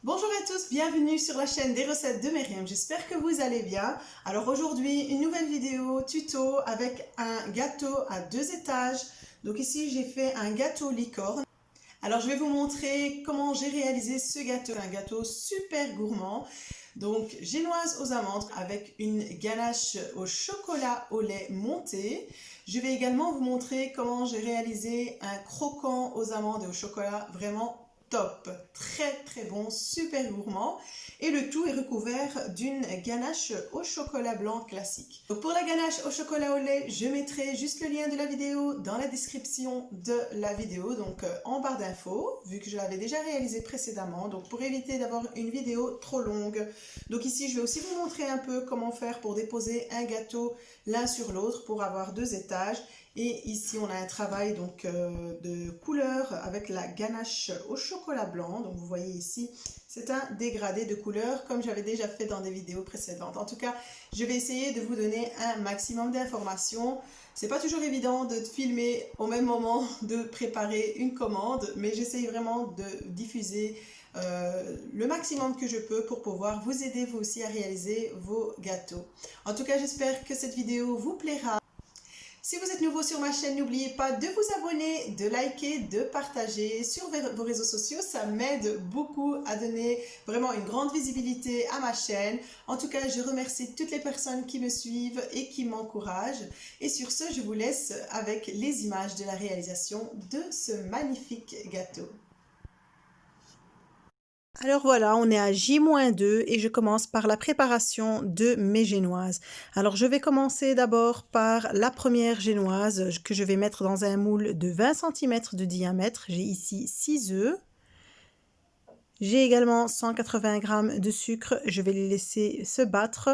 Bonjour à tous, bienvenue sur la chaîne des recettes de Myriam, j'espère que vous allez bien. Alors aujourd'hui, une nouvelle vidéo tuto avec un gâteau à 2 étages. Donc ici, j'ai fait un gâteau licorne. Alors je vais vous montrer comment j'ai réalisé ce gâteau, un gâteau super gourmand. Donc génoise aux amandes avec une ganache au chocolat au lait monté. Je vais également vous montrer comment j'ai réalisé un croquant aux amandes et au chocolat vraiment top, très bon, super gourmand. Et le tout est recouvert d'une ganache au chocolat blanc classique. Donc pour la ganache au chocolat au lait, je mettrai juste le lien de la vidéo dans la description de la vidéo, donc en barre d'infos, vu que je l'avais déjà réalisé précédemment. Donc pour éviter d'avoir une vidéo trop longue. Donc ici, je vais aussi vous montrer un peu comment faire pour déposer un gâteau l'un sur l'autre pour avoir 2 étages. Et ici, on a un travail donc de couleur avec la ganache au chocolat blanc. Donc, vous voyez ici, c'est un dégradé de couleur comme j'avais déjà fait dans des vidéos précédentes. En tout cas, je vais essayer de vous donner un maximum d'informations. C'est pas toujours évident de filmer au même moment, de préparer une commande, mais j'essaye vraiment de diffuser le maximum que je peux pour pouvoir vous aider vous aussi à réaliser vos gâteaux. En tout cas, j'espère que cette vidéo vous plaira. Si vous êtes nouveau sur ma chaîne, n'oubliez pas de vous abonner, de liker, de partager sur vos réseaux sociaux. Ça m'aide beaucoup à donner vraiment une grande visibilité à ma chaîne. En tout cas, je remercie toutes les personnes qui me suivent et qui m'encouragent. Et sur ce, je vous laisse avec les images de la réalisation de ce magnifique gâteau. Alors voilà, on est à J-2 et je commence par la préparation de mes génoises. Alors je vais commencer d'abord par la première génoise que je vais mettre dans un moule de 20 cm de diamètre. J'ai ici 6 œufs. J'ai également 180 g de sucre. Je vais les laisser se battre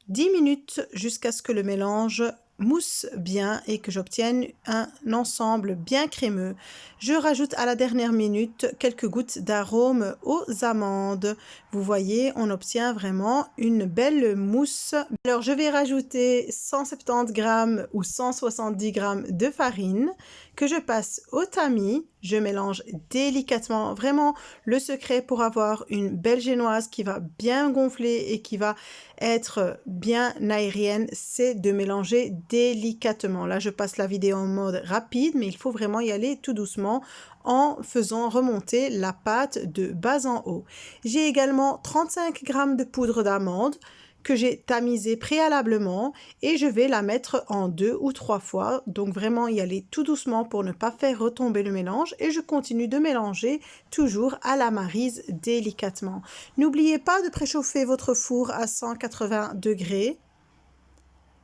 10 minutes jusqu'à ce que le mélange mousse bien et que j'obtienne un ensemble bien crémeux. Je rajoute à la dernière minute quelques gouttes d'arôme aux amandes. Vous voyez, on obtient vraiment une belle mousse. Alors je vais rajouter 170 g ou 170 g de farine que je passe au tamis. Je mélange délicatement. Vraiment, le secret pour avoir une belle génoise qui va bien gonfler et qui va être bien aérienne, c'est de mélanger délicatement. Là, je passe la vidéo en mode rapide, mais il faut vraiment y aller tout doucement en faisant remonter la pâte de bas en haut. J'ai également 35 g de poudre d'amande que j'ai tamisé préalablement et je vais la mettre en 2 ou 3 fois. Donc vraiment y aller tout doucement pour ne pas faire retomber le mélange et je continue de mélanger toujours à la maryse délicatement. N'oubliez pas de préchauffer votre four à 180 degrés.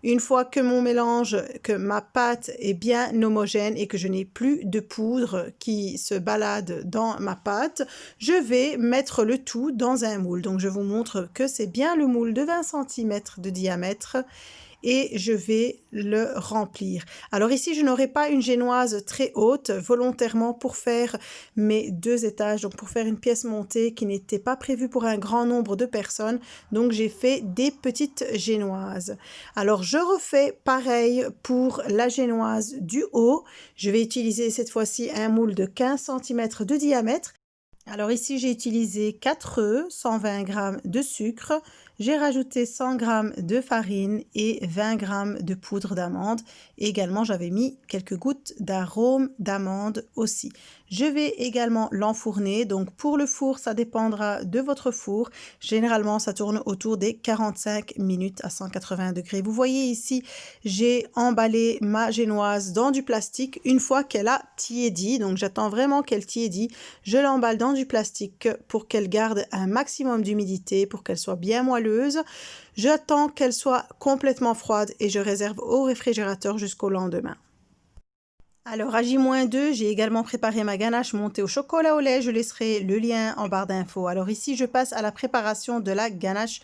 Une fois que mon mélange, que ma pâte est bien homogène et que je n'ai plus de poudre qui se balade dans ma pâte, je vais mettre le tout dans un moule. Donc je vous montre que c'est bien le moule de 20 cm de diamètre et je vais le remplir. Alors ici, je n'aurai pas une génoise très haute volontairement pour faire mes 2 étages, donc pour faire une pièce montée qui n'était pas prévue pour un grand nombre de personnes. Donc j'ai fait des petites génoises. Alors je refais pareil pour la génoise du haut. Je vais utiliser cette fois-ci un moule de 15 cm de diamètre. Alors ici, j'ai utilisé 4 œufs, 120 g de sucre, j'ai rajouté 100 g de farine et 20 g de poudre d'amande. Également, j'avais mis quelques gouttes d'arôme d'amande aussi. Je vais également l'enfourner. Donc pour le four, ça dépendra de votre four. Généralement, ça tourne autour des 45 minutes à 180 degrés. Vous voyez ici, j'ai emballé ma génoise dans du plastique une fois qu'elle a tiédi. Donc j'attends vraiment qu'elle tiédit. Je l'emballe dans du plastique pour qu'elle garde un maximum d'humidité, pour qu'elle soit bien moelleuse. J'attends qu'elle soit complètement froide et je réserve au réfrigérateur jusqu'au lendemain. Alors à J-2, j'ai également préparé ma ganache montée au chocolat au lait. Je laisserai le lien en barre d'infos. Alors ici, je passe à la préparation de la ganache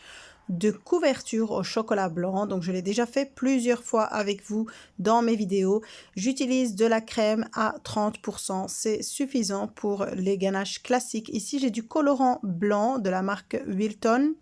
de couverture au chocolat blanc. Donc je l'ai déjà fait plusieurs fois avec vous dans mes vidéos. J'utilise de la crème à 30%. C'est suffisant pour les ganaches classiques. Ici, j'ai du colorant blanc de la marque Wilton.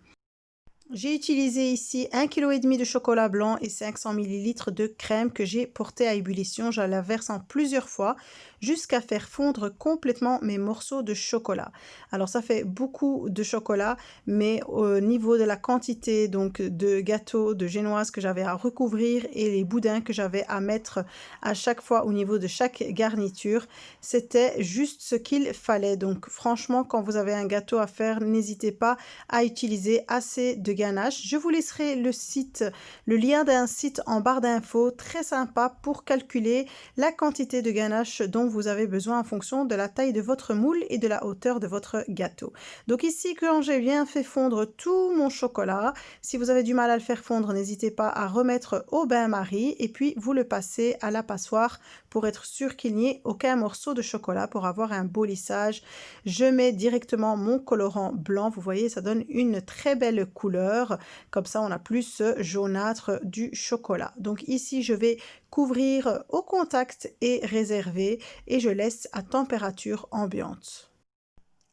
J'ai utilisé ici 1,5 kg de chocolat blanc et 500 ml de crème que j'ai porté à ébullition. Je la verse en plusieurs fois. jusqu'à faire fondre complètement mes morceaux de chocolat. Alors ça fait beaucoup de chocolat, mais au niveau de la quantité donc de gâteaux de génoise que j'avais à recouvrir et les boudins que j'avais à mettre à chaque fois au niveau de chaque garniture, c'était juste ce qu'il fallait. Donc franchement, quand vous avez un gâteau à faire, n'hésitez pas à utiliser assez de ganache. Je vous laisserai le lien d'un site en barre d'infos très sympa pour calculer la quantité de ganache dont vous avez besoin en fonction de la taille de votre moule et de la hauteur de votre gâteau. Donc ici, quand j'ai bien fait fondre tout mon chocolat, si vous avez du mal à le faire fondre, n'hésitez pas à remettre au bain-marie et puis vous le passez à la passoire pour être sûr qu'il n'y ait aucun morceau de chocolat pour avoir un beau lissage. Je mets directement mon colorant blanc, vous voyez, ça donne une très belle couleur. Comme ça, on a plus ce jaunâtre du chocolat. Donc ici, je vais couvrir au contact et réserver et je laisse à température ambiante.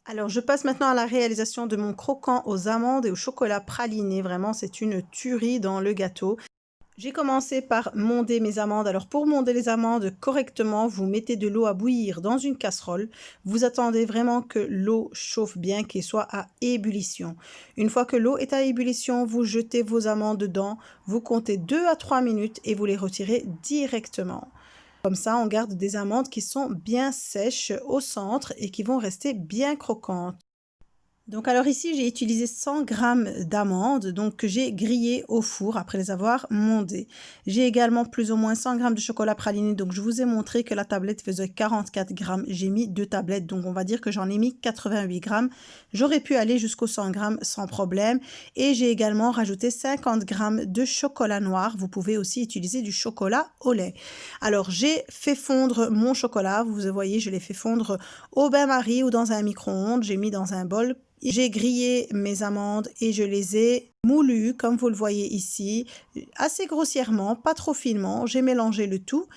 Alors, je passe maintenant à la réalisation de mon croquant aux amandes et au chocolat praliné. Vraiment, c'est une tuerie dans le gâteau. J'ai commencé par monder mes amandes. Alors pour monder les amandes correctement, vous mettez de l'eau à bouillir dans une casserole. Vous attendez vraiment que l'eau chauffe bien, qu'elle soit à ébullition. Une fois que l'eau est à ébullition, vous jetez vos amandes dedans. Vous comptez 2 à 3 minutes et vous les retirez directement. Comme ça, on garde des amandes qui sont bien sèches au centre et qui vont rester bien croquantes. Donc alors ici, j'ai utilisé 100 g d'amandes donc que j'ai grillées au four après les avoir mondées. J'ai également plus ou moins 100 g de chocolat praliné. Donc je vous ai montré que la tablette faisait 44 g. J'ai mis 2 tablettes, donc on va dire que j'en ai mis 88 g. J'aurais pu aller jusqu'aux 100 g sans problème. Et j'ai également rajouté 50 g de chocolat noir. Vous pouvez aussi utiliser du chocolat au lait. Alors j'ai fait fondre mon chocolat. Vous voyez, je l'ai fait fondre au bain-marie ou dans un micro-ondes. J'ai mis dans un bol. J'ai grillé mes amandes et je les ai moulues, comme vous le voyez ici, assez grossièrement, pas trop finement. J'ai mélangé le tout.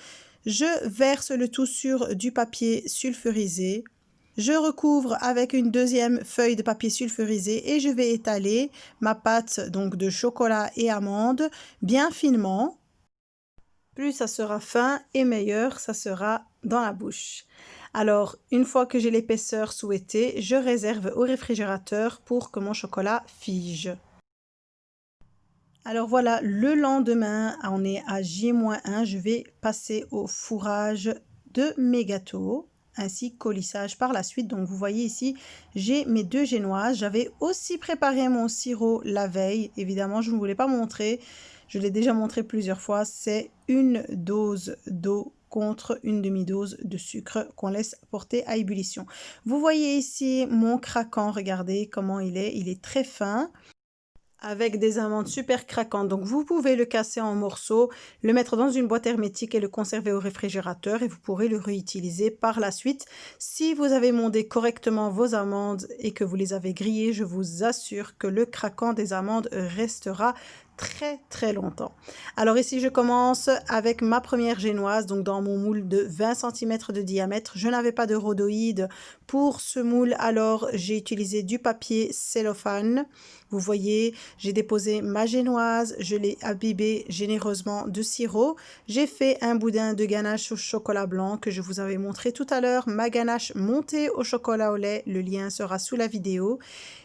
Je verse le tout sur du papier sulfurisé. Je recouvre avec une deuxième feuille de papier sulfurisé et je vais étaler ma pâte donc de chocolat et amandes bien finement. Plus ça sera fin et meilleur ça sera dans la bouche. Alors, une fois que j'ai l'épaisseur souhaitée, je réserve au réfrigérateur pour que mon chocolat fige. Alors voilà, le lendemain, on est à J-1, je vais passer au fourrage de mes gâteaux ainsi qu'au lissage par la suite. Donc vous voyez ici, j'ai mes 2 génoises. J'avais aussi préparé mon sirop la veille. Évidemment, je ne voulais pas montrer. Je l'ai déjà montré plusieurs fois. C'est une dose d'eau contre une demi-dose de sucre qu'on laisse porter à ébullition. Vous voyez ici mon craquant, regardez comment il est très fin avec des amandes super craquantes. Donc vous pouvez le casser en morceaux, le mettre dans une boîte hermétique et le conserver au réfrigérateur et vous pourrez le réutiliser par la suite. Si vous avez mondé correctement vos amandes et que vous les avez grillées, je vous assure que le craquant des amandes restera très longtemps. Alors ici je commence avec ma première génoise, donc dans mon moule de 20 cm de diamètre. Je n'avais pas de rhodoïde pour ce moule, alors j'ai utilisé du papier cellophane. Vous voyez, j'ai déposé ma génoise, je l'ai imbibée généreusement de sirop. J'ai fait un boudin de ganache au chocolat blanc que je vous avais montré tout à l'heure. Ma ganache montée au chocolat au lait, le lien sera sous la vidéo.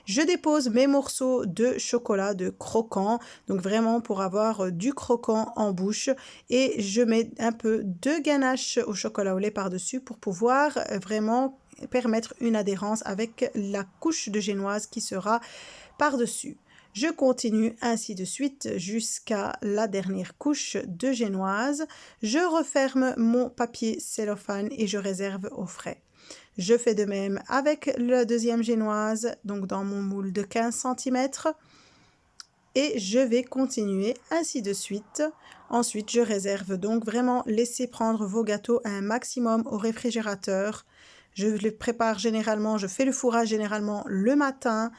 Je dépose mes morceaux de chocolat de croquant, donc vraiment pour avoir du croquant en bouche. Et je mets un peu de ganache au chocolat au lait par-dessus pour pouvoir vraiment permettre une adhérence avec la couche de génoise qui sera par-dessus. Je continue ainsi de suite jusqu'à la dernière couche de génoise. Je referme mon papier cellophane et je réserve au frais. Je fais de même avec la deuxième génoise, donc dans mon moule de 15 cm. Et je vais continuer ainsi de suite. Ensuite, je réserve donc vraiment, laissez prendre vos gâteaux un maximum au réfrigérateur. Je les prépare généralement, je fais le fourrage généralement le matin,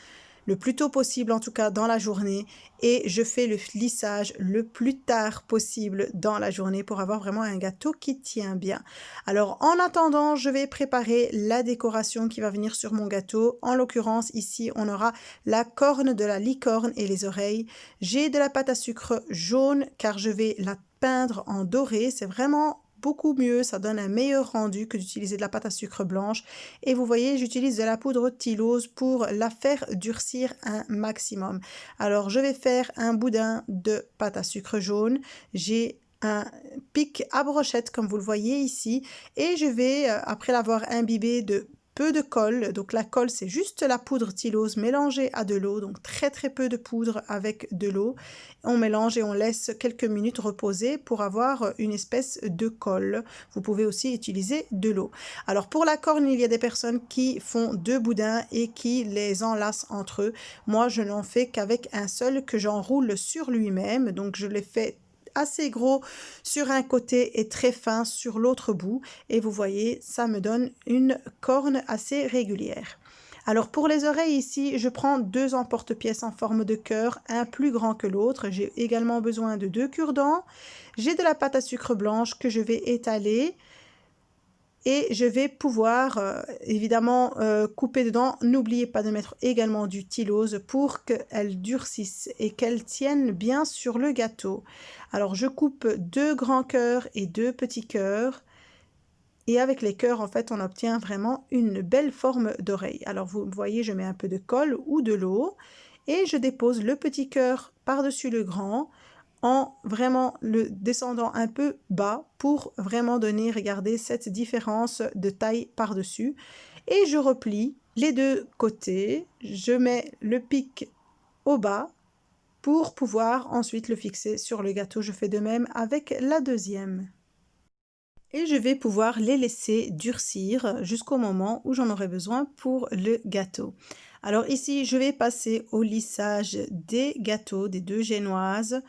le plus tôt possible en tout cas dans la journée, et je fais le lissage le plus tard possible dans la journée pour avoir vraiment un gâteau qui tient bien. Alors en attendant, je vais préparer la décoration qui va venir sur mon gâteau. En l'occurrence ici on aura la corne de la licorne et les oreilles. J'ai de la pâte à sucre jaune car je vais la peindre en doré, c'est vraiment beaucoup mieux, ça donne un meilleur rendu que d'utiliser de la pâte à sucre blanche. Et vous voyez, j'utilise de la poudre Tylose pour la faire durcir un maximum. Alors, je vais faire un boudin de pâte à sucre jaune. J'ai un pic à brochette comme vous le voyez ici et je vais, après l'avoir imbibé de peu de colle, donc la colle c'est juste la poudre Tylose mélangée à de l'eau, donc très peu de poudre avec de l'eau. On mélange et on laisse quelques minutes reposer pour avoir une espèce de colle. Vous pouvez aussi utiliser de l'eau. Alors pour la corne, il y a des personnes qui font deux boudins et qui les enlacent entre eux. Moi je n'en fais qu'avec un seul que j'enroule sur lui-même, donc je les fais assez gros sur un côté et très fin sur l'autre bout et vous voyez ça me donne une corne assez régulière. Alors pour les oreilles ici je prends deux emporte-pièces en forme de cœur, un plus grand que l'autre. J'ai également besoin de deux cure-dents, j'ai de la pâte à sucre blanche que je vais étaler et je vais pouvoir évidemment couper dedans. N'oubliez pas de mettre également du Tylose pour qu'elle durcisse et qu'elle tienne bien sur le gâteau. Alors je coupe deux grands cœurs et deux petits cœurs. Et avec les cœurs, en fait, on obtient vraiment une belle forme d'oreille. Alors vous voyez, je mets un peu de colle ou de l'eau et je dépose le petit cœur par-dessus le grand, en vraiment le descendant un peu bas pour vraiment donner, regardez, cette différence de taille par-dessus. Et je replie les deux côtés, je mets le pic au bas pour pouvoir ensuite le fixer sur le gâteau. Je fais de même avec la deuxième. Et je vais pouvoir les laisser durcir jusqu'au moment où j'en aurai besoin pour le gâteau. Alors ici, je vais passer au lissage des gâteaux, des deux génoises.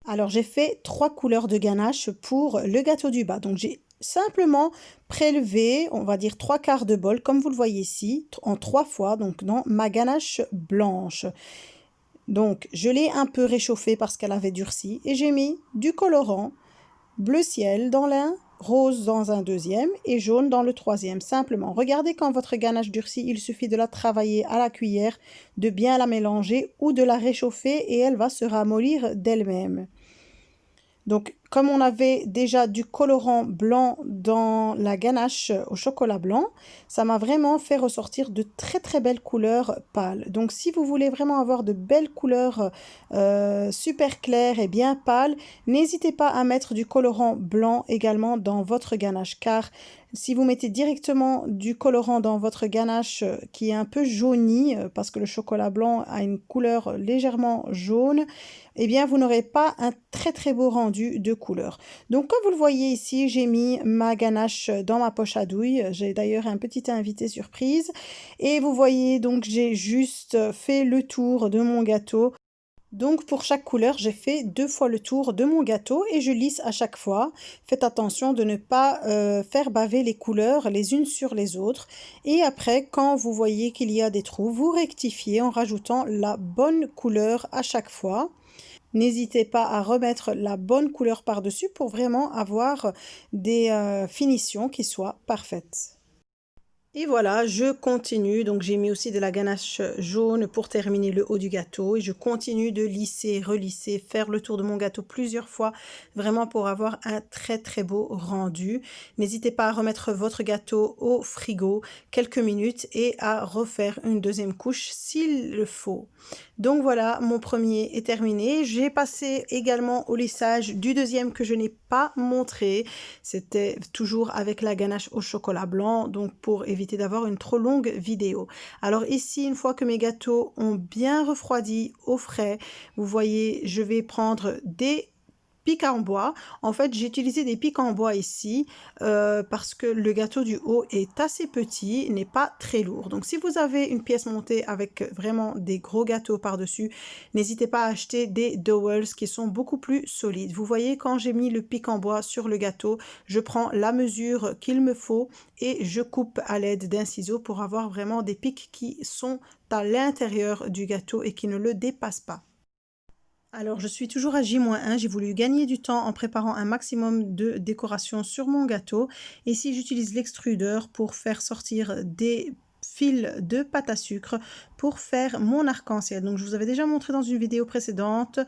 Alors j'ai fait 3 couleurs de ganache pour le gâteau du bas. Donc j'ai simplement prélevé, on va dire 3/4 de bol, comme vous le voyez ici, en 3 fois, donc dans ma ganache blanche. Donc je l'ai un peu réchauffée parce qu'elle avait durci et j'ai mis du colorant bleu ciel dans l'un, rose dans un deuxième et jaune dans le troisième. Simplement, regardez quand votre ganache durcit, il suffit de la travailler à la cuillère, de bien la mélanger ou de la réchauffer et elle va se ramollir d'elle-même. Donc, comme on avait déjà du colorant blanc dans la ganache au chocolat blanc, ça m'a vraiment fait ressortir de très belles couleurs pâles. Donc, si vous voulez vraiment avoir de belles couleurs super claires et bien pâles, n'hésitez pas à mettre du colorant blanc également dans votre ganache, car si vous mettez directement du colorant dans votre ganache qui est un peu jaunie, parce que le chocolat blanc a une couleur légèrement jaune, eh bien vous n'aurez pas un très beau rendu de couleur. Donc comme vous le voyez ici, j'ai mis ma ganache dans ma poche à douille. J'ai d'ailleurs un petit invité surprise. Et vous voyez donc j'ai juste fait le tour de mon gâteau. Donc pour chaque couleur, j'ai fait 2 fois le tour de mon gâteau et je lisse à chaque fois. Faites attention de ne pas faire baver les couleurs les unes sur les autres. Et après, quand vous voyez qu'il y a des trous, vous rectifiez en rajoutant la bonne couleur à chaque fois. N'hésitez pas à remettre la bonne couleur par-dessus pour vraiment avoir des finitions qui soient parfaites. Et voilà, je continue. Donc j'ai mis aussi de la ganache jaune pour terminer le haut du gâteau. Et je continue de lisser, relisser, faire le tour de mon gâteau plusieurs fois, vraiment pour avoir un très beau rendu. N'hésitez pas à remettre votre gâteau au frigo quelques minutes et à refaire une deuxième couche s'il le faut. Donc voilà, mon premier est terminé. J'ai passé également au lissage du deuxième que je n'ai pas montré. C'était toujours avec la ganache au chocolat blanc, donc pour éviter d'avoir une trop longue vidéo. Alors ici, une fois que mes gâteaux ont bien refroidi au frais, vous voyez, je vais prendre des pics en bois. En fait, j'ai utilisé des pics en bois ici parce que le gâteau du haut est assez petit, n'est pas très lourd. Donc, si vous avez une pièce montée avec vraiment des gros gâteaux par-dessus, n'hésitez pas à acheter des dowels qui sont beaucoup plus solides. Vous voyez, quand j'ai mis le pic en bois sur le gâteau, je prends la mesure qu'il me faut et je coupe à l'aide d'un ciseau pour avoir vraiment des pics qui sont à l'intérieur du gâteau et qui ne le dépassent pas. Alors, je suis toujours à J-1, j'ai voulu gagner du temps en préparant un maximum de décoration sur mon gâteau. Ici, j'utilise l'extrudeur pour faire sortir des fils de pâte à sucre pour faire mon arc-en-ciel. Donc, je vous avais déjà montré dans une vidéo précédente.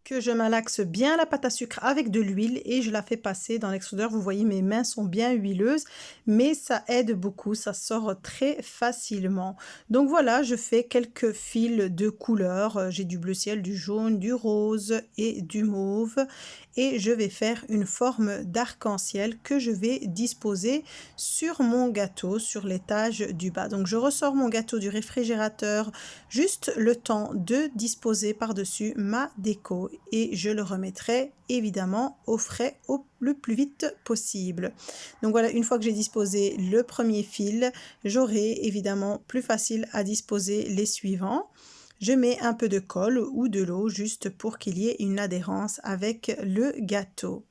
que je malaxe bien la pâte à sucre avec de l'huile et je la fais passer dans l'extrudeur. Vous voyez, mes mains sont bien huileuses, mais ça aide beaucoup, ça sort très facilement. Donc voilà, je fais quelques fils de couleurs. J'ai du bleu ciel, du jaune, du rose et du mauve. Et je vais faire une forme d'arc-en-ciel que je vais disposer sur mon gâteau, sur l'étage du bas. Donc je ressors mon gâteau du réfrigérateur, juste le temps de disposer par-dessus ma déco et je le remettrai évidemment au frais le plus vite possible. Donc voilà, une fois que j'ai disposé le premier fil, j'aurai évidemment plus facile à disposer les suivants. Je mets un peu de colle ou de l'eau juste pour qu'il y ait une adhérence avec le gâteau.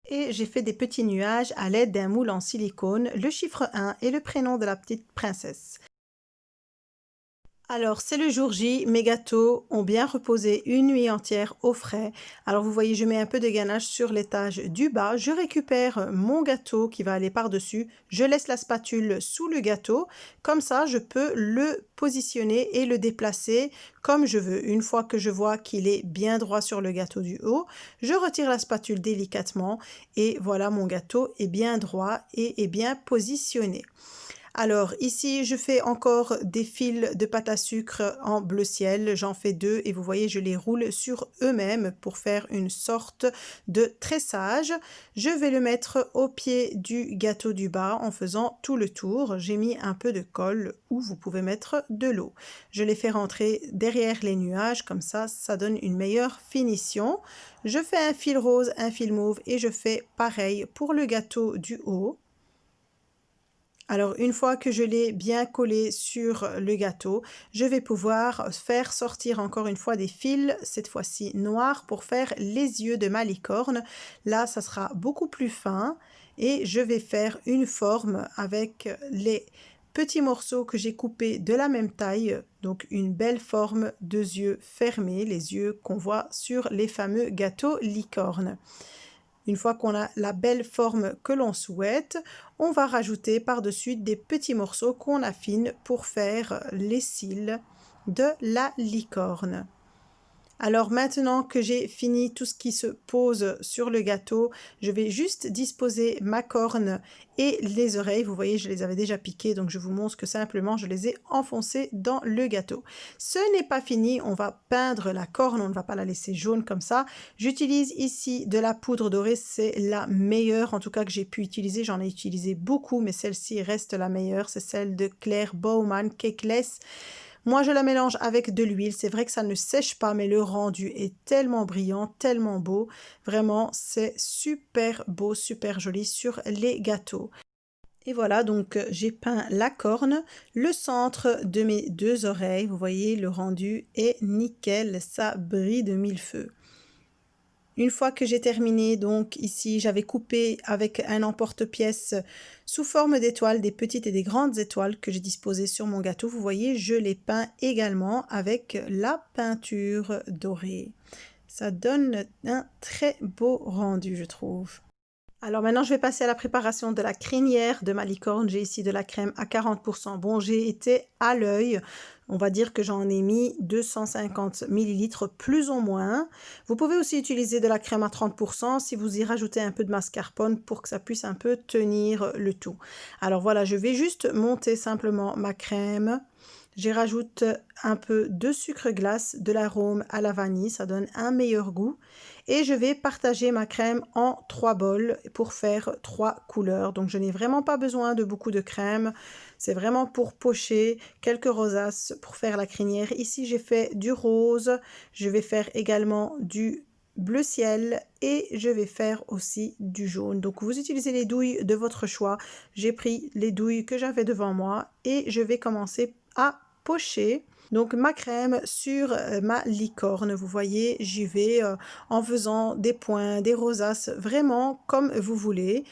Et j'ai fait des petits nuages à l'aide d'un moule en silicone, le chiffre 1 et le prénom de la petite princesse. Alors, c'est le jour J, mes gâteaux ont bien reposé une nuit entière au frais. Alors, vous voyez, je mets un peu de ganache sur l'étage du bas. Je récupère mon gâteau qui va aller par-dessus. Je laisse la spatule sous le gâteau. Comme ça, je peux le positionner et le déplacer comme je veux. Une fois que je vois qu'il est bien droit sur le gâteau du haut, je retire la spatule délicatement et voilà, mon gâteau est bien droit et est bien positionné. Alors ici, je fais encore des fils de pâte à sucre en bleu ciel. J'en fais deux et vous voyez, je les roule sur eux-mêmes pour faire une sorte de tressage. Je vais le mettre au pied du gâteau du bas en faisant tout le tour. J'ai mis un peu de colle ou vous pouvez mettre de l'eau. Je les fais rentrer derrière les nuages, comme ça donne une meilleure finition. Je fais un fil rose, un fil mauve et je fais pareil pour le gâteau du haut. Alors, une fois que je l'ai bien collé sur le gâteau, je vais pouvoir faire sortir encore une fois des fils, cette fois-ci noirs, pour faire les yeux de ma licorne. Là, ça sera beaucoup plus fin et je vais faire une forme avec les petits morceaux que j'ai coupés de la même taille, donc une belle forme de yeux fermés, les yeux qu'on voit sur les fameux gâteaux licorne. Une fois qu'on a la belle forme que l'on souhaite, on va rajouter par-dessus des petits morceaux qu'on affine pour faire les cils de la licorne. Alors maintenant que j'ai fini tout ce qui se pose sur le gâteau, je vais juste disposer ma corne et les oreilles. Vous voyez, je les avais déjà piquées, donc je vous montre que simplement je les ai enfoncées dans le gâteau. Ce n'est pas fini, on va peindre la corne, on ne va pas la laisser jaune comme ça. J'utilise ici de la poudre dorée, c'est la meilleure en tout cas que j'ai pu utiliser. J'en ai utilisé beaucoup, mais celle-ci reste la meilleure, c'est celle de Claire Bowman Cakeless. Moi, je la mélange avec de l'huile. C'est vrai que ça ne sèche pas, mais le rendu est tellement brillant, tellement beau. Vraiment, c'est super beau, super joli sur les gâteaux. Et voilà, donc j'ai peint la corne, le centre de mes deux oreilles. Vous voyez, le rendu est nickel, ça brille de mille feux. Une fois que j'ai terminé, donc ici, j'avais coupé avec un emporte-pièce sous forme d'étoiles, des petites et des grandes étoiles que j'ai disposées sur mon gâteau. Vous voyez, je les peins également avec la peinture dorée. Ça donne un très beau rendu, je trouve. Alors maintenant, je vais passer à la préparation de la crinière de ma licorne. J'ai ici de la crème à 40%. Bon, j'ai été à l'œil. On va dire que j'en ai mis 250 ml plus ou moins. Vous pouvez aussi utiliser de la crème à 30% si vous y rajoutez un peu de mascarpone pour que ça puisse un peu tenir le tout. Alors voilà, je vais juste monter simplement ma crème. J'y rajoute un peu de sucre glace, de l'arôme à la vanille, ça donne un meilleur goût. Et je vais partager ma crème en 3 bols pour faire 3 couleurs. Donc je n'ai vraiment pas besoin de beaucoup de crème. C'est vraiment pour pocher quelques rosaces pour faire la crinière. Ici j'ai fait du rose, je vais faire également du bleu ciel et je vais faire aussi du jaune. Donc vous utilisez les douilles de votre choix. J'ai pris les douilles que j'avais devant moi et je vais commencer à pocher donc ma crème sur ma licorne. Vous voyez, j'y vais en faisant des points, des rosaces, vraiment comme vous voulez.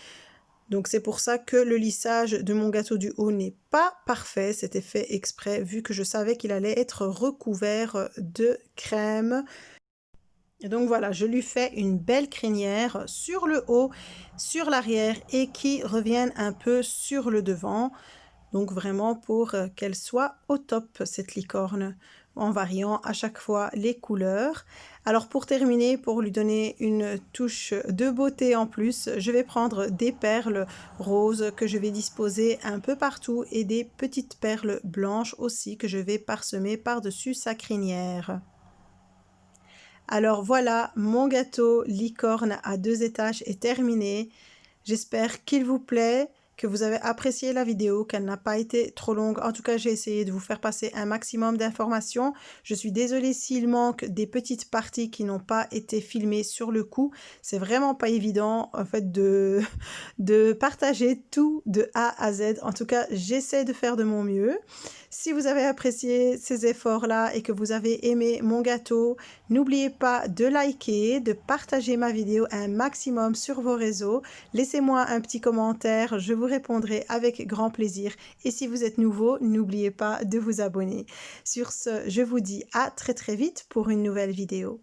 Donc c'est pour ça que le lissage de mon gâteau du haut n'est pas parfait. C'était fait exprès vu que je savais qu'il allait être recouvert de crème. Et donc voilà, je lui fais une belle crinière sur le haut, sur l'arrière et qui revienne un peu sur le devant. Donc vraiment pour qu'elle soit au top, cette licorne. en variant à chaque fois les couleurs. Alors pour terminer, pour lui donner une touche de beauté en plus, je vais prendre des perles roses que je vais disposer un peu partout et des petites perles blanches aussi que je vais parsemer par-dessus sa crinière. Alors voilà, mon gâteau licorne à 2 étages est terminé. J'espère qu'il vous plaît, que vous avez apprécié la vidéo, qu'elle n'a pas été trop longue. En tout cas, j'ai essayé de vous faire passer un maximum d'informations. Je suis désolée s'il manque des petites parties qui n'ont pas été filmées sur le coup. C'est vraiment pas évident en fait de partager tout de A à Z. En tout cas, j'essaie de faire de mon mieux. Si vous avez apprécié ces efforts-là et que vous avez aimé mon gâteau, n'oubliez pas de liker, de partager ma vidéo un maximum sur vos réseaux. Laissez-moi un petit commentaire, je vous répondrai avec grand plaisir. Et si vous êtes nouveau, n'oubliez pas de vous abonner. Sur ce, je vous dis à très vite pour une nouvelle vidéo.